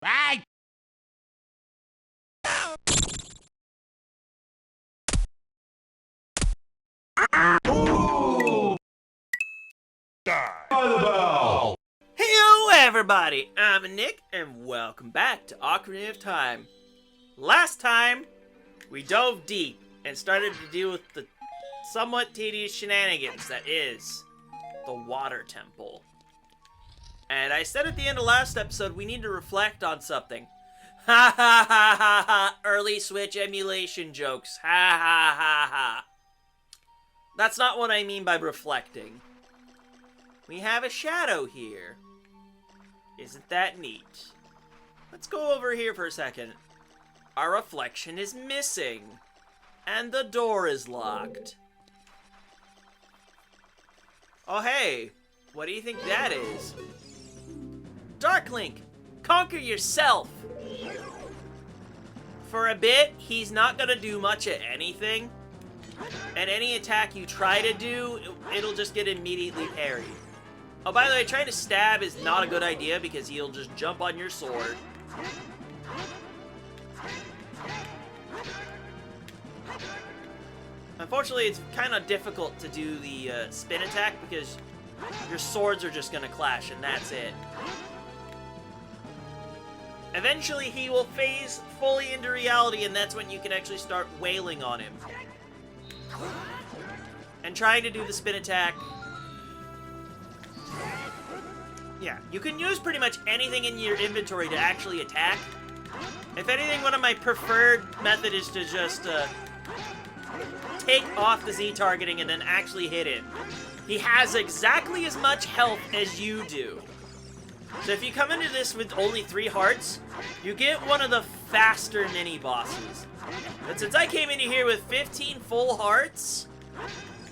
Bye! Ooh! Die by the bell! Hello everybody, I'm Nick, and welcome back to Ocarina of Time. Last time, we dove deep and started to deal with the somewhat tedious shenanigans that is the Water Temple. And I said at the end of last episode, we need to reflect on something. Ha ha ha ha ha, early Switch emulation jokes, ha ha ha ha. That's not what I mean by reflecting. We have a shadow here. Isn't that neat? Let's go over here for a second. Our reflection is missing. And the door is locked. Oh hey, what do you think that is? Dark Link, conquer yourself! For a bit, he's not gonna do much of anything. And any attack you try to do, it'll just get immediately parried. Oh, by the way, trying to stab is not a good idea because he'll just jump on your sword. Unfortunately, it's kind of difficult to do the spin attack because your swords are just going to clash and that's it. Eventually, he will phase fully into reality and that's when you can actually start wailing on him. And trying to do the spin attack. Yeah, you can use pretty much anything in your inventory to actually attack. If anything, one of my preferred method is to just take off the Z targeting and then actually hit him. He has exactly as much health as you do. So if you come into this with only 3 hearts, you get one of the faster mini-bosses. But since I came into here with 15 full hearts,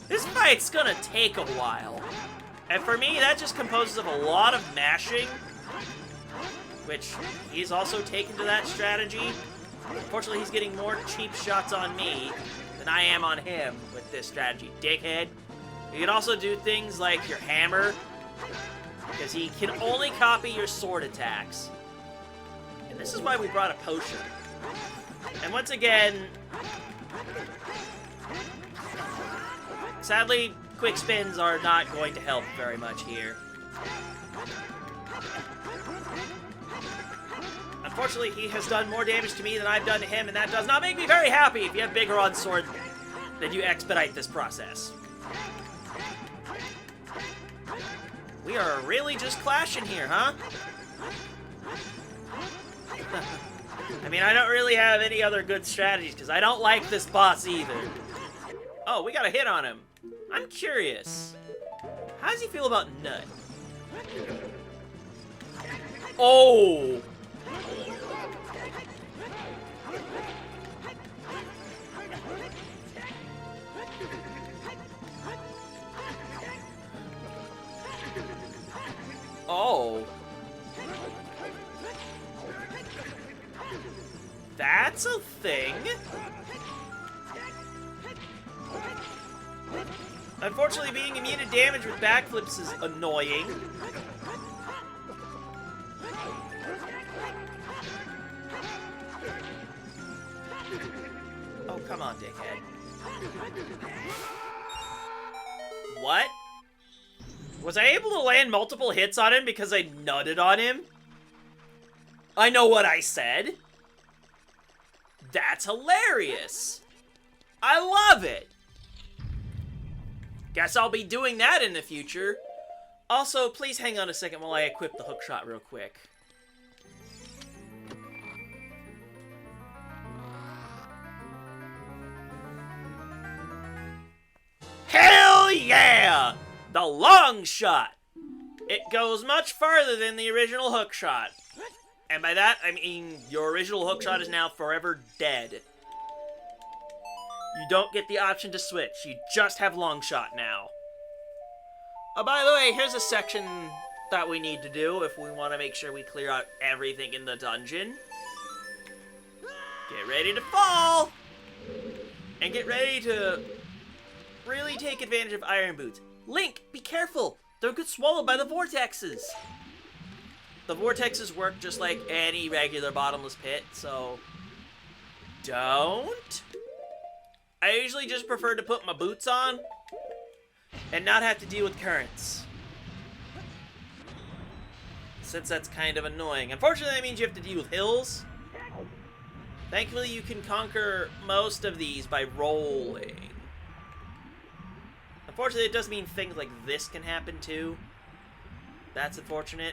this fight's gonna take a while. And for me, that just composes of a lot of mashing, which he's also taken to that strategy. Unfortunately, he's getting more cheap shots on me than I am on him with this strategy, dickhead. You can also do things like your hammer, because he can only copy your sword attacks. And this is why we brought a potion. And once again, sadly, quick spins are not going to help very much here. Unfortunately, he has done more damage to me than I've done to him, and that does not make me very happy. If you have bigger on sword, then you expedite this process. We are really just clashing here, huh? I mean, I don't really have any other good strategies, because I don't like this boss either. Oh, we got a hit on him. I'm curious. How does he feel about Nut? Oh! Oh. That's a thing? Unfortunately, being immune to damage with backflips is annoying. Oh, come on, dickhead. What? Was I able to land multiple hits on him because I nutted on him? I know what I said. That's hilarious. I love it. Guess I'll be doing that in the future. Also, please hang on a second while I equip the hookshot real quick. Hell yeah! The Longshot! It goes much farther than the original hookshot. And by that, I mean your original hookshot is now forever dead. You don't get the option to switch. You just have Longshot now. Oh, by the way, here's a section that we need to do if we want to make sure we clear out everything in the dungeon. Get ready to fall! And get ready to really take advantage of Iron Boots. Link, be careful! Don't get swallowed by the Vortexes! The vortexes work just like any regular bottomless pit, so don't. I usually just prefer to put my boots on and not have to deal with currents, since that's kind of annoying. Unfortunately, that means you have to deal with hills. Thankfully, you can conquer most of these by rolling. Unfortunately, it does mean things like this can happen too. That's unfortunate.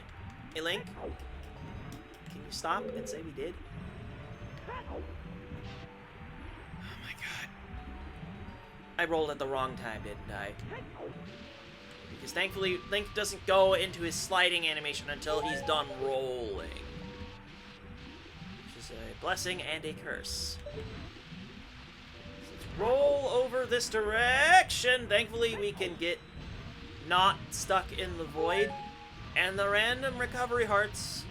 Hey, Link, can you stop and say we did? Oh my god. I rolled at the wrong time, didn't I? Because thankfully, Link doesn't go into his sliding animation until he's done rolling. Which is a blessing and a curse. Let's roll over this direction. Thankfully, we can get not stuck in the void. And the random recovery hearts,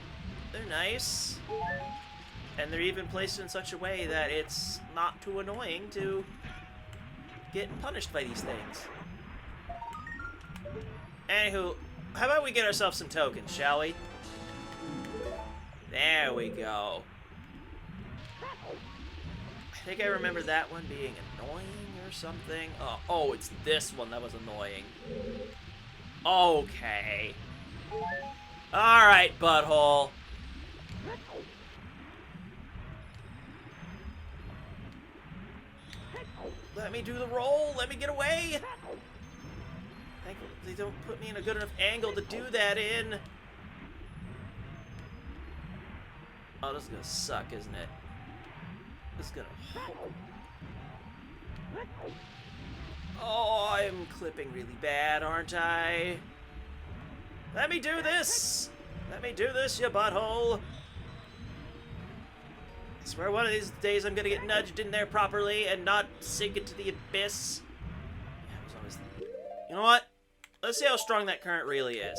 they're nice. And they're even placed in such a way that it's not too annoying to get punished by these things. Anywho, how about we get ourselves some tokens, shall we? There we go. I think I remember that one being annoying or something. Oh, it's this one that was annoying. Okay. Alright, butthole. Let me do the roll. Let me get away. Thankfully, they don't put me in a good enough angle to do that in. Oh, this is gonna suck, isn't it? This is gonna... Oh, I'm clipping really bad, aren't I? Let me do this! Let me do this, you butthole! I swear one of these days I'm gonna get nudged in there properly and not sink into the abyss. Yeah, I was always... You know what? Let's see how strong that current really is.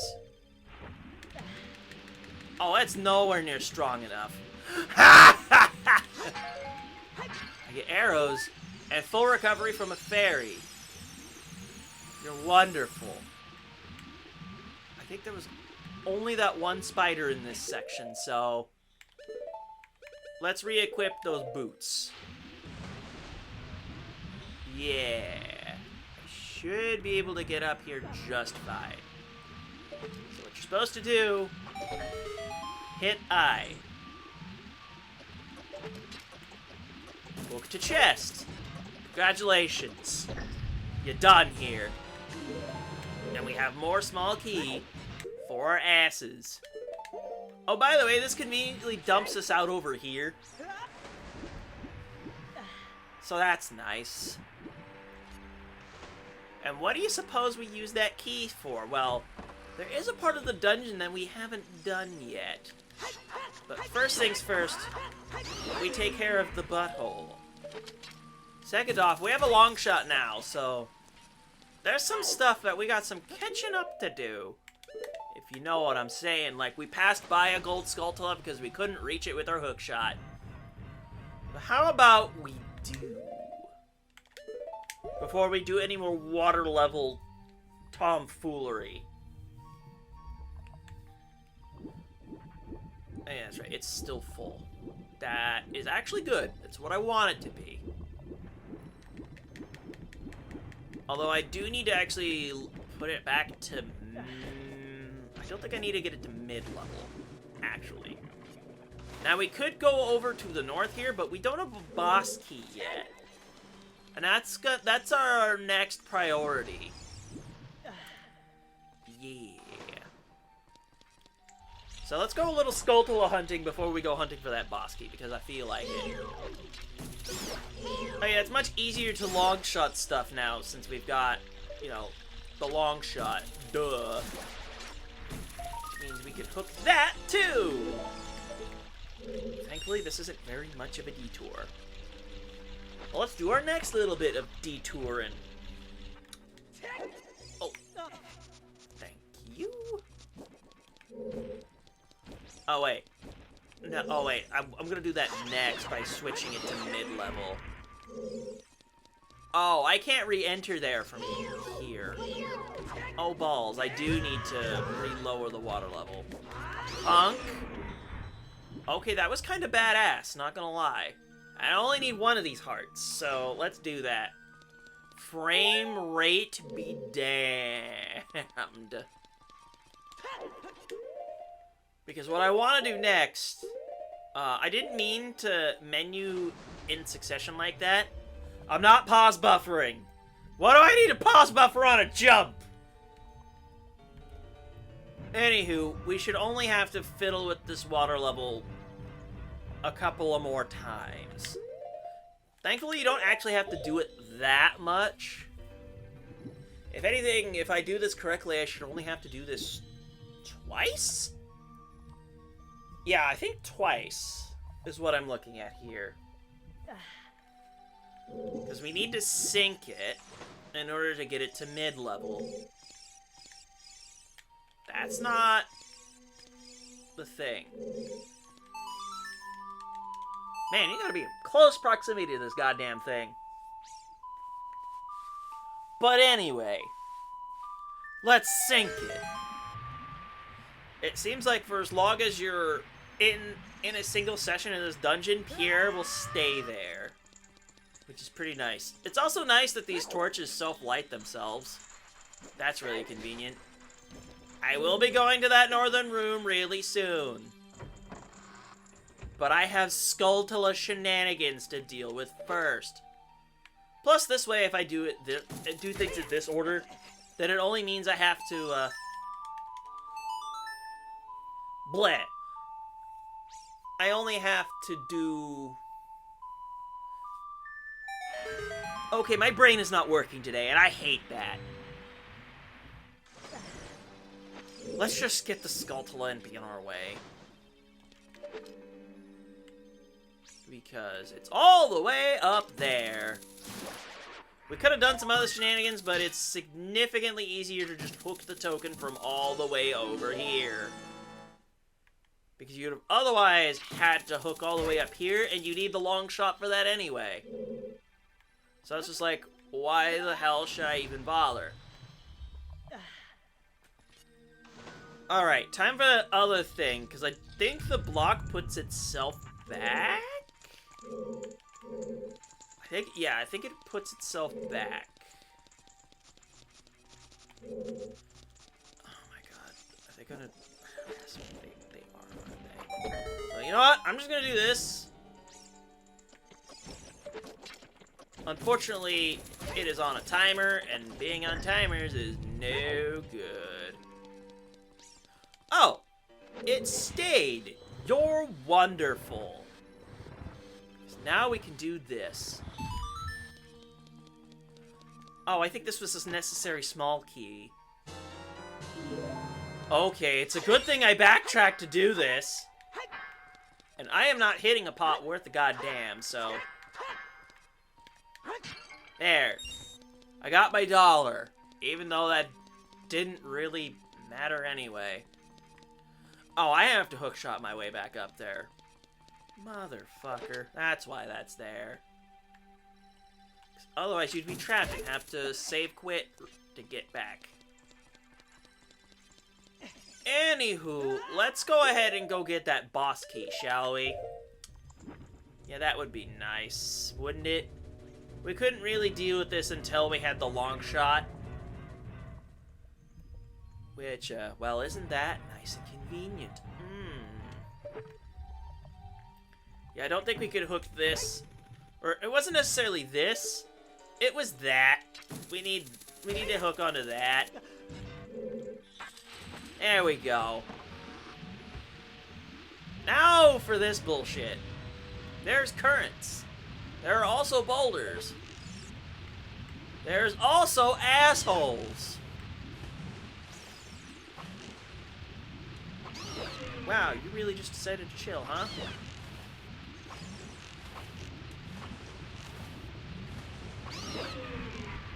Oh, that's nowhere near strong enough. I get arrows and full recovery from a fairy. You're wonderful. I think there was only that one spider in this section, so let's re-equip those boots. Yeah. I should be able to get up here just fine. So what you're supposed to do, hit I. Book to chest. Congratulations. You're done here. And we have more small key for our asses. Oh, by the way, this conveniently dumps us out over here. So that's nice. And what do you suppose we use that key for? Well, there is a part of the dungeon that we haven't done yet. But first things first, we take care of the butthole. Second off, we have a Longshot now, so there's some stuff that we got some catching up to do. If you know what I'm saying. Like, we passed by a gold Skulltula because we couldn't reach it with our hookshot. But how about we do? Before we do any more water level tomfoolery. Oh, yeah, that's right. It's still full. That is actually good. It's what I want it to be. Although I do need to actually put it back to... I don't think I need to get it to mid-level, actually. Now, we could go over to the north here, but we don't have a boss key yet. And that's our next priority. Yeah. So let's go a little Skulltula hunting before we go hunting for that boss key, because I feel like it. Oh yeah, it's much easier to Longshot stuff now, since we've got, you know, the Longshot. Duh. Which means we can hook that, too! Thankfully, this isn't very much of a detour. Well, let's do our next little bit of detouring. Oh. Thank you. Oh, wait. No, oh, wait. I'm gonna do that next by switching it to mid-level. Oh, I can't re-enter there from here. Oh, balls. I do need to re-lower the water level. Punk. Okay, that was kind of badass, not gonna lie. I only need one of these hearts, so let's do that. Frame rate be damned. Because what I want to do next... I didn't mean to menu in succession like that. I'm not pause buffering. What do I need to pause buffer on a jump? Anywho, we should only have to fiddle with this water level a couple of more times. Thankfully, you don't actually have to do it that much. If anything, if I do this correctly, I should only have to do this twice? Yeah, I think twice is what I'm looking at here. Because we need to sync it in order to get it to mid-level. That's not the thing. Man, you gotta be in close proximity to this goddamn thing. But anyway, let's sync it. It seems like for as long as you're in a single session in this dungeon, Pierre will stay there. Which is pretty nice. It's also nice that these torches self-light themselves. That's really convenient. I will be going to that northern room really soon. But I have Skulltula shenanigans to deal with first. Plus, this way, if I do things in this order, then it only means I have to, bleh. I only have to do... Okay, my brain is not working today, and I hate that. Let's just get the Skulltula and be on our way. Because it's all the way up there. We could have done some other shenanigans, but it's significantly easier to just hook the token from all the way over here. Because you'd have otherwise had to hook all the way up here, and you need the Longshot for that anyway. So it's just like, why the hell should I even bother? Alright, time for the other thing, because I think the block puts itself back? I think it puts itself back. Oh my god, are they gonna... Yes, they are, aren't they? So you know what, I'm just gonna do this. Unfortunately, it is on a timer, and being on timers is no good. Oh, it stayed. You're wonderful. So now we can do this. Oh, I think this was a necessary small key. Okay, it's a good thing I backtracked to do this. And I am not hitting a pot worth the goddamn, so... There. I got my $1, even though that didn't really matter anyway. Oh, I have to hookshot my way back up there. Motherfucker. That's why that's there. Otherwise, you'd be trapped and have to save quit to get back. Anywho, let's go ahead and go get that boss key, shall we? Yeah, that would be nice, wouldn't it? We couldn't really deal with this until we had the Longshot. Which, well, isn't that nice and convenient? Yeah, I don't think we could hook this. Or, it wasn't necessarily this. It was that. We need to hook onto that. There we go. Now for this bullshit. There's currents. There are also boulders. There's also assholes. Wow, you really just decided to chill, huh?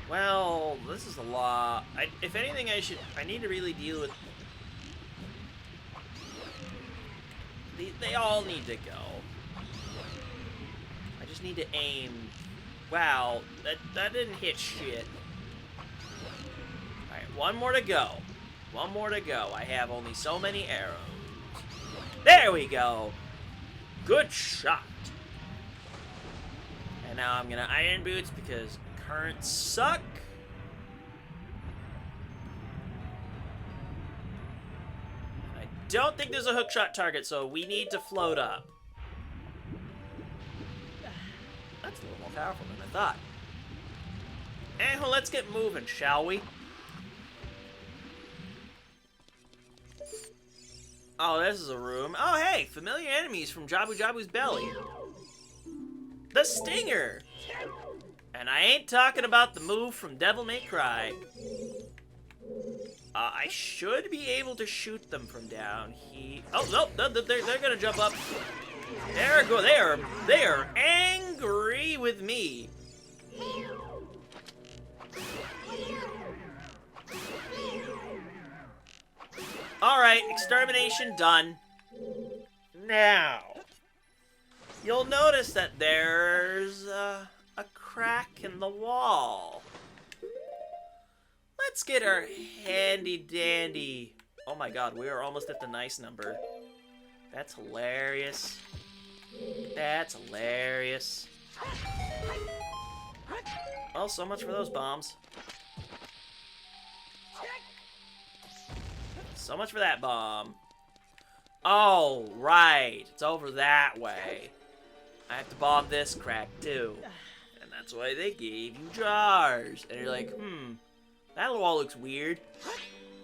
Well, this is a lot. If anything, I need to really deal with... They all need to go. I just need to aim. Wow, that didn't hit shit. Alright, one more to go. One more to go. I have only so many arrows. There we go. Good shot. And now I'm gonna Iron Boots because currents suck. I don't think there's a hookshot target, so we need to float up. That's a little more powerful than I thought. And well, let's get moving, shall we? Oh, this is a room. Oh, hey, familiar enemies from Jabu Jabu's belly. The Stinger! And I ain't talking about the move from Devil May Cry. I should be able to shoot them from down here. Oh, no, they're gonna jump up. There go. They are angry with me. Alright, extermination done. Now, you'll notice that there's a crack in the wall. Let's get our handy dandy. Oh my god, we are almost at the nice number. That's hilarious. That's hilarious. Oh, so much for those bombs. So much for that bomb. Oh, right. It's over that way. I have to bomb this crack, too. And that's why they gave you jars. And you're like, that wall looks weird.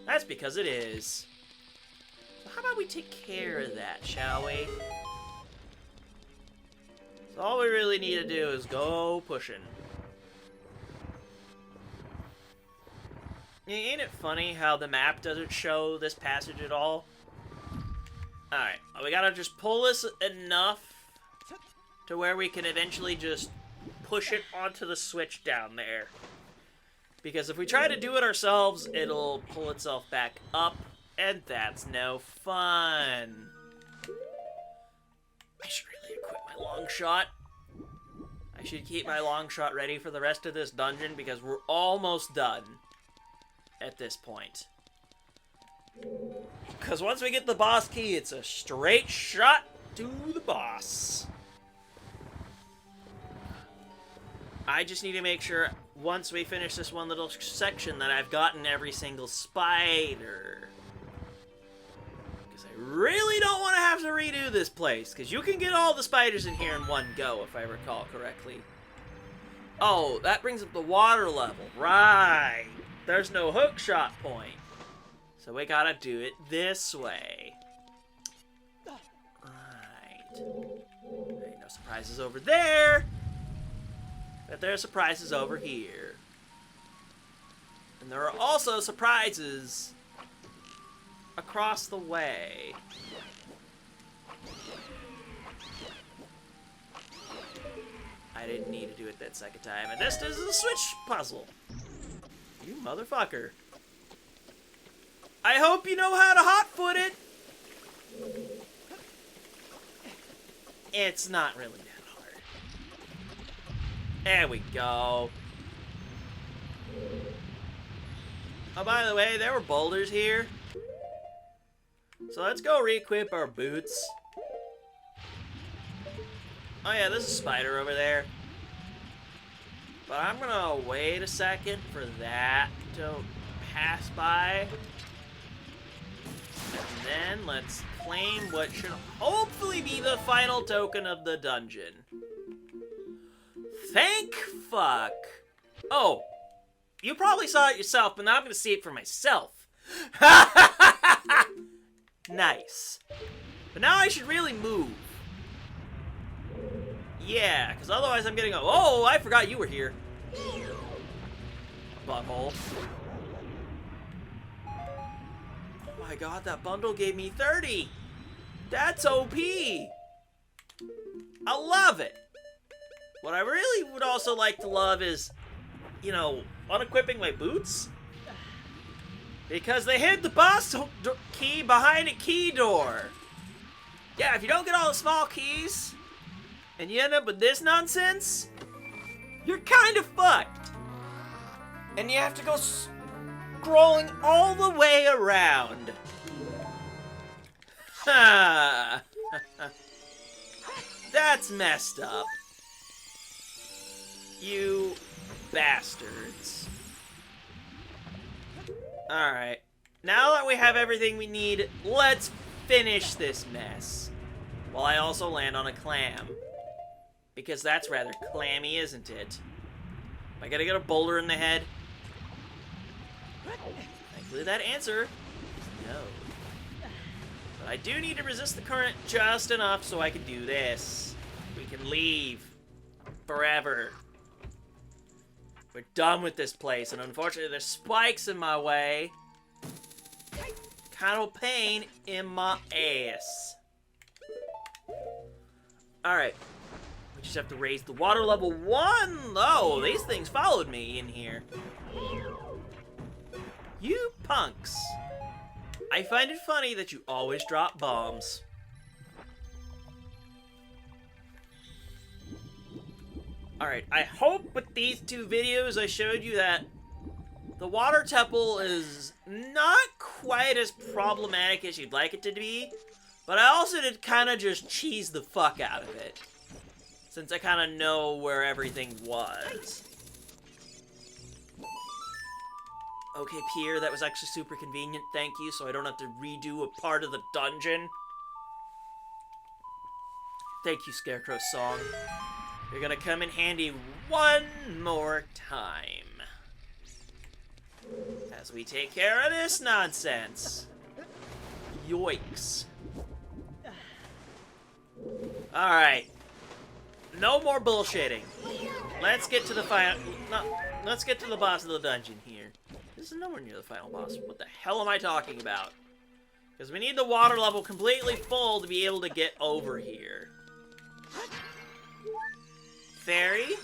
That's because it is. So how about we take care of that, shall we? So all we really need to do is go pushing. Ain't it funny how the map doesn't show this passage at all? Alright, we gotta just pull this enough to where we can eventually just push it onto the switch down there. Because if we try to do it ourselves, it'll pull itself back up, and that's no fun. I should really equip my Longshot. I should keep my Longshot ready for the rest of this dungeon because we're almost done at this point. Because once we get the boss key, it's a straight shot to the boss. I just need to make sure once we finish this one little section that I've gotten every single spider. Because I really don't want to have to redo this place. Because you can get all the spiders in here in one go, if I recall correctly. Oh, that brings up the water level. Right. There's no hook shot point. So we gotta do it this way. Right. There ain't no surprises over there. But there are surprises over here. And there are also surprises across the way. I didn't need to do it that second time. And this is a switch puzzle. You motherfucker. I hope you know how to hot-foot it. It's not really that hard. There we go. Oh, by the way, there were boulders here. So let's go re-equip our boots. Oh yeah, there's a spider over there. But I'm gonna wait a second for that to pass by. And then let's claim what should hopefully be the final token of the dungeon. Thank fuck. Oh, you probably saw it yourself, but now I'm gonna see it for myself. Nice. But now I should really move. Yeah, because otherwise I'm getting a... Oh, I forgot you were here. Butthole. Oh my god, that bundle gave me 30. That's OP. I love it. What I really would also like to love is, you know, unequipping my boots. Because they hid the boss key behind a key door. Yeah, if you don't get all the small keys... and you end up with this nonsense, you're kind of fucked. And you have to go scrolling all the way around. Ha! That's messed up. You bastards. Alright. Now that we have everything we need, let's finish this mess. While I also land on a clam. Because that's rather clammy, isn't it? I gotta get a boulder in the head. Thankfully that answer is no. But I do need to resist the current just enough so I can do this. We can leave. Forever. We're done with this place, and unfortunately there's spikes in my way. Kind of pain in my ass. Alright. We just have to raise the water level 1. Oh, these things followed me in here. You punks. I find it funny that you always drop bombs. Alright, I hope with these 2 videos I showed you that the water temple is not quite as problematic as you'd like it to be, but I also did kind of just cheese the fuck out of it, since I kind of know where everything was. Okay, Pierre, that was actually super convenient, thank you, so I don't have to redo a part of the dungeon. Thank you, Scarecrow Song. You're gonna come in handy one more time. As we take care of this nonsense. Yoinks. Alright. No more bullshitting. Let's get to the final... No, let's get to the boss of the dungeon here. This is nowhere near the final boss. What the hell am I talking about? Because we need the water level completely full to be able to get over here. Fairy.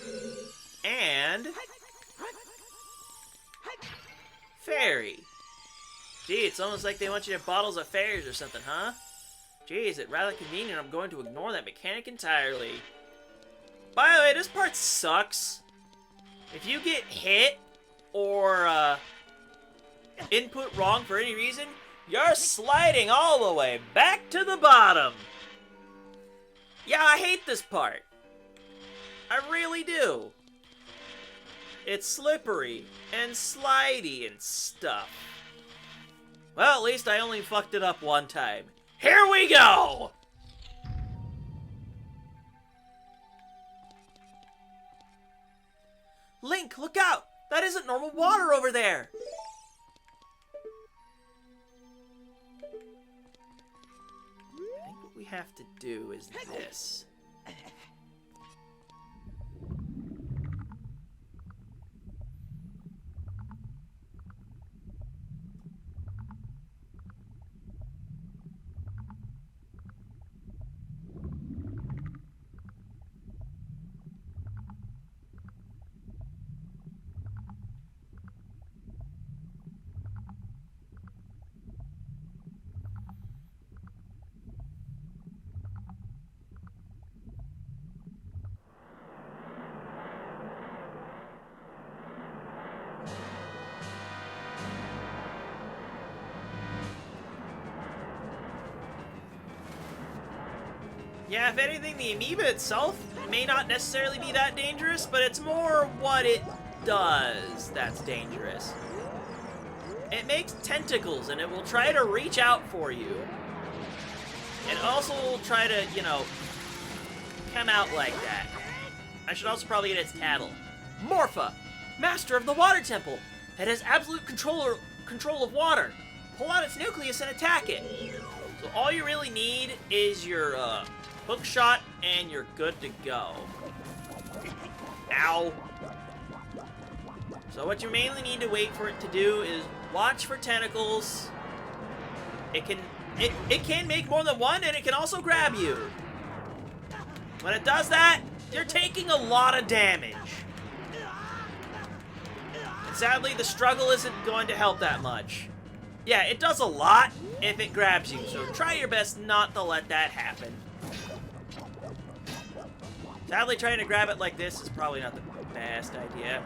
And... Fairy. Gee, it's almost like they want you to have bottles of fairies or something, huh? Geez, it's rather convenient. I'm going to ignore that mechanic entirely. By the way, this part sucks. If you get hit or input wrong for any reason, you're sliding all the way back to the bottom. Yeah, I hate this part. I really do. It's slippery and slidey and stuff. Well, at least I only fucked it up one time. Here we go! Link, look out! That isn't normal water over there! I think what we have to do is this. Yeah, if anything, the amoeba itself may not necessarily be that dangerous, but it's more what it does that's dangerous. It makes tentacles, and it will try to reach out for you. It also will try to, you know, come out like that. I should also probably get its tattle. Morpha, master of the water temple. It has absolute control of water. Pull out its nucleus and attack it. So all you really need is your hook shot, and you're good to go. Ow. So what you mainly need to wait for it to do is watch for tentacles. It can make more than one, and it can also grab you. When it does that, you're taking a lot of damage. And sadly, the struggle isn't going to help that much. Yeah, it does a lot if it grabs you, so try your best not to let that happen. Sadly, trying to grab it like this is probably not the best idea.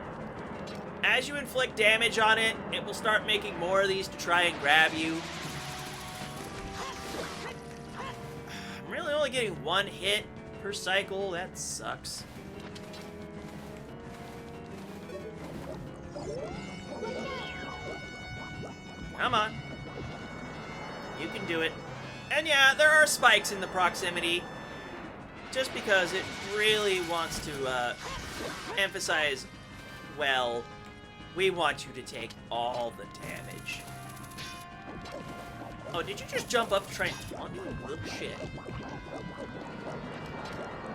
As you inflict damage on it, it will start making more of these to try and grab you. only getting one hit per cycle. That sucks. Come on. You can do it. And yeah, there are spikes in the proximity. Just because it really wants to emphasize, well, we want you to take all the damage. Oh, did you just jump up to try and taunt me? Little shit.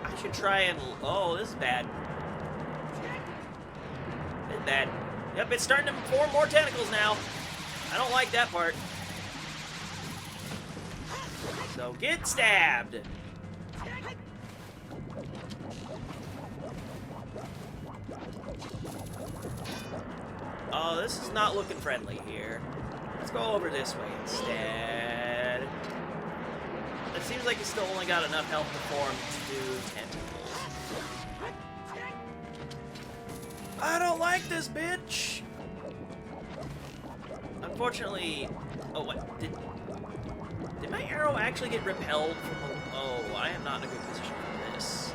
I should try and... Oh, this is bad. This is bad. Yep, it's starting to form more tentacles now. I don't like that part. So get stabbed. Oh, this is not looking friendly here. Let's go over this way instead. It seems like he's still only got enough health to form 2 tentacles. I don't like this bitch! Unfortunately... Oh, what? Did my arrow actually get repelled from the... Oh, I am not in a good position for this.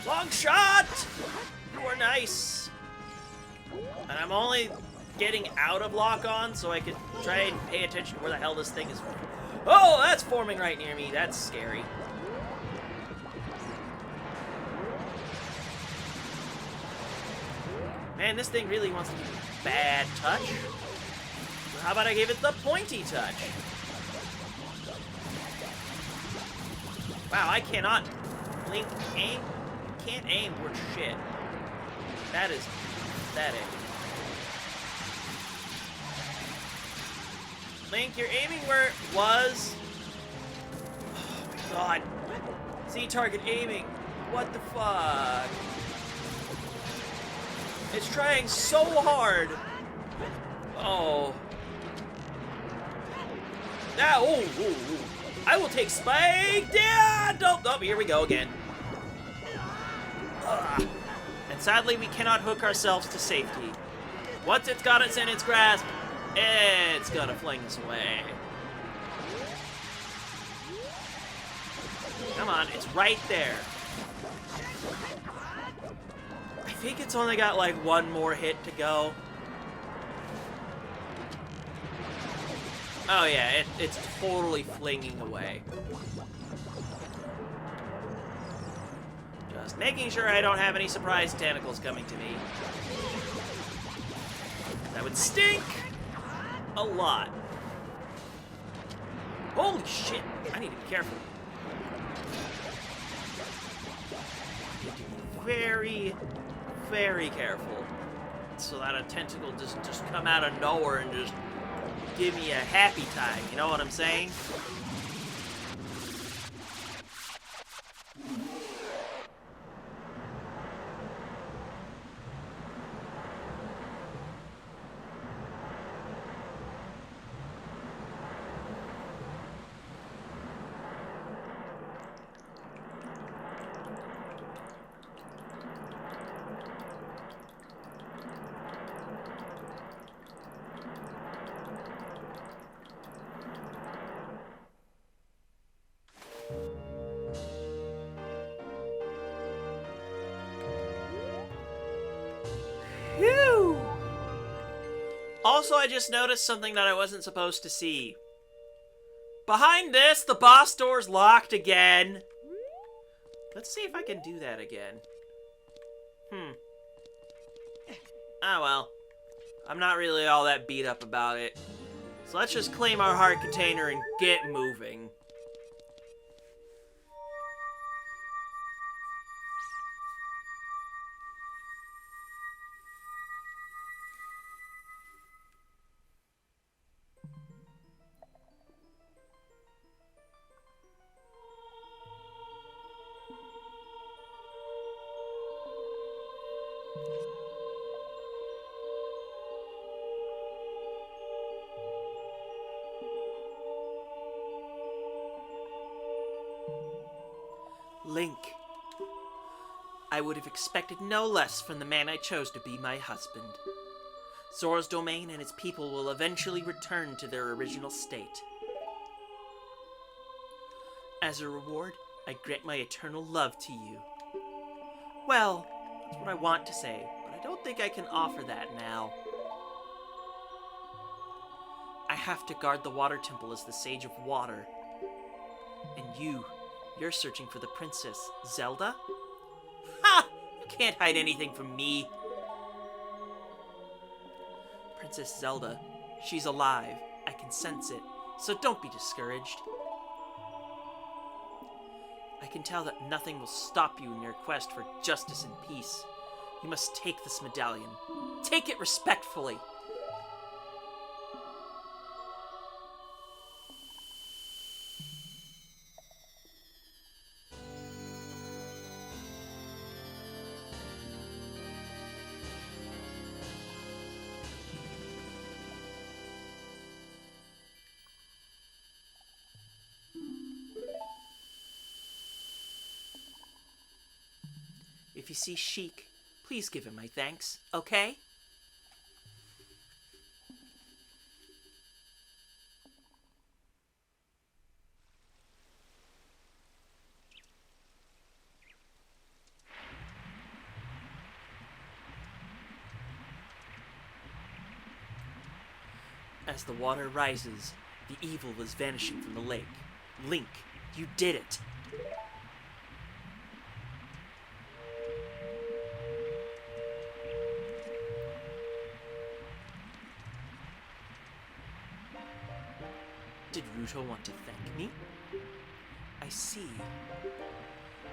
Longshot! You are nice. And I'm only getting out of lock-on so I could try and pay attention to where the hell this thing is. Oh, that's forming right near me. That's scary. Man, this thing really wants to give me a bad touch. So how about I give it the pointy touch? Wow, I cannot blink aim. Can't aim worth shit. That is pathetic. Link, you're aiming where it was. Oh my god. See target aiming. What the fuck? It's trying so hard. Oh. Now, ooh. I will take Spike down. Oh, here we go again. Ugh. And sadly, we cannot hook ourselves to safety. Once it's got us in its grasp, it's gonna fling us away. Come on, it's right there. I think it's only got like one more hit to go. Oh yeah, it's totally flinging away. Just making sure I don't have any surprise tentacles coming to me. That would stink a lot. Holy shit, I need to be careful. I need to be very, very careful so that a tentacle doesn't just come out of nowhere and just give me a happy time, you know what I'm saying? Phew! Also, I just noticed something that I wasn't supposed to see. Behind this, the boss door's locked again. Let's see if I can do that again. Ah, well. I'm not really all that beat up about it. So let's just claim our heart container and get moving. Link. I would have expected no less from the man I chose to be my husband. Zora's domain and its people will eventually return to their original state. As a reward, I grant my eternal love to you. Well, that's what I want to say, but I don't think I can offer that now. I have to guard the water temple as the Sage of Water. And you're searching for the princess, Zelda? Ha! You can't hide anything from me. Princess Zelda, she's alive. I can sense it, so don't be discouraged. I can tell that nothing will stop you in your quest for justice and peace. You must take this medallion. Take it respectfully. If you see Sheik, please give him my thanks, okay? As the water rises, the evil is vanishing from the lake. Link, you did it! Did Ruto want to thank me? I see.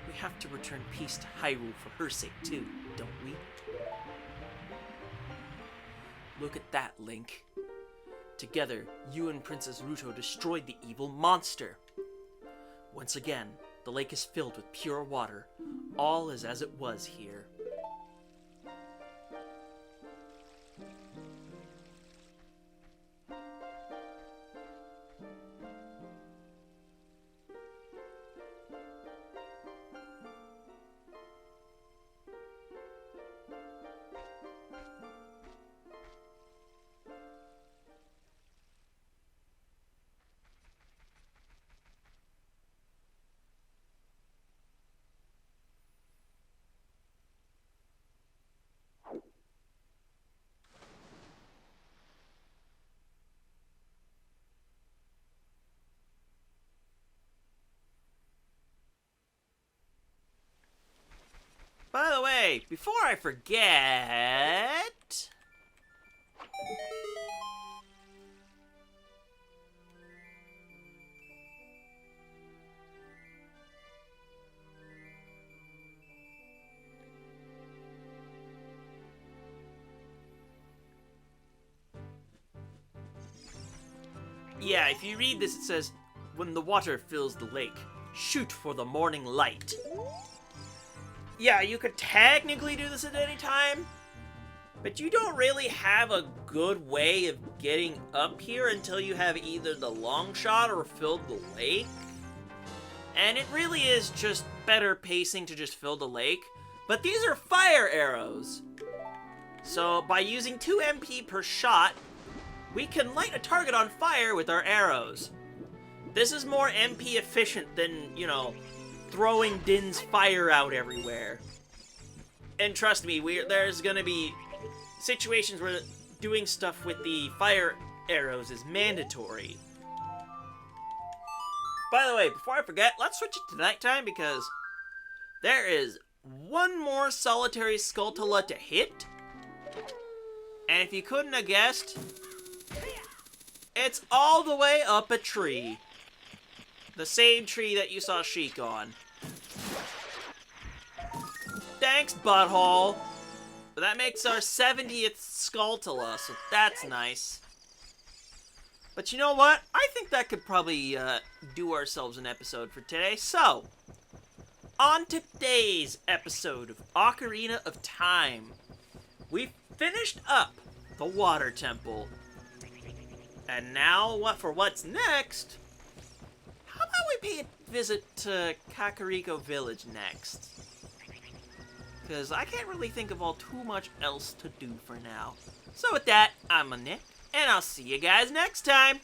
We have to return peace to Hyrule for her sake too, don't we? Look at that, Link. Together, you and Princess Ruto destroyed the evil monster. Once again, the lake is filled with pure water. All is as it was here. By the way, before I forget... Yeah, if you read this, it says, when the water fills the lake, shoot for the morning light. Yeah, you could technically do this at any time, but you don't really have a good way of getting up here until you have either the Longshot or filled the lake. And it really is just better pacing to just fill the lake. But these are fire arrows. So by using 2 MP per shot, we can light a target on fire with our arrows. This is more MP efficient than, you know, throwing Din's fire out everywhere. And trust me, there's gonna be situations where doing stuff with the fire arrows is mandatory. By the way, before I forget, let's switch it to nighttime because there is one more solitary Skulltula to hit. And if you couldn't have guessed, it's all the way up a tree. The same tree that you saw Sheik on. Thanks, butthole. But that makes our 70th Skulltula, so that's nice. But you know what? I think that could probably do ourselves an episode for today. So, on today's episode of Ocarina of Time, we finished up the Water Temple. And now, what's next? How about we pay a visit to Kakariko Village next? Because I can't really think of too much else to do for now. So with that, I'm Nick, and I'll see you guys next time.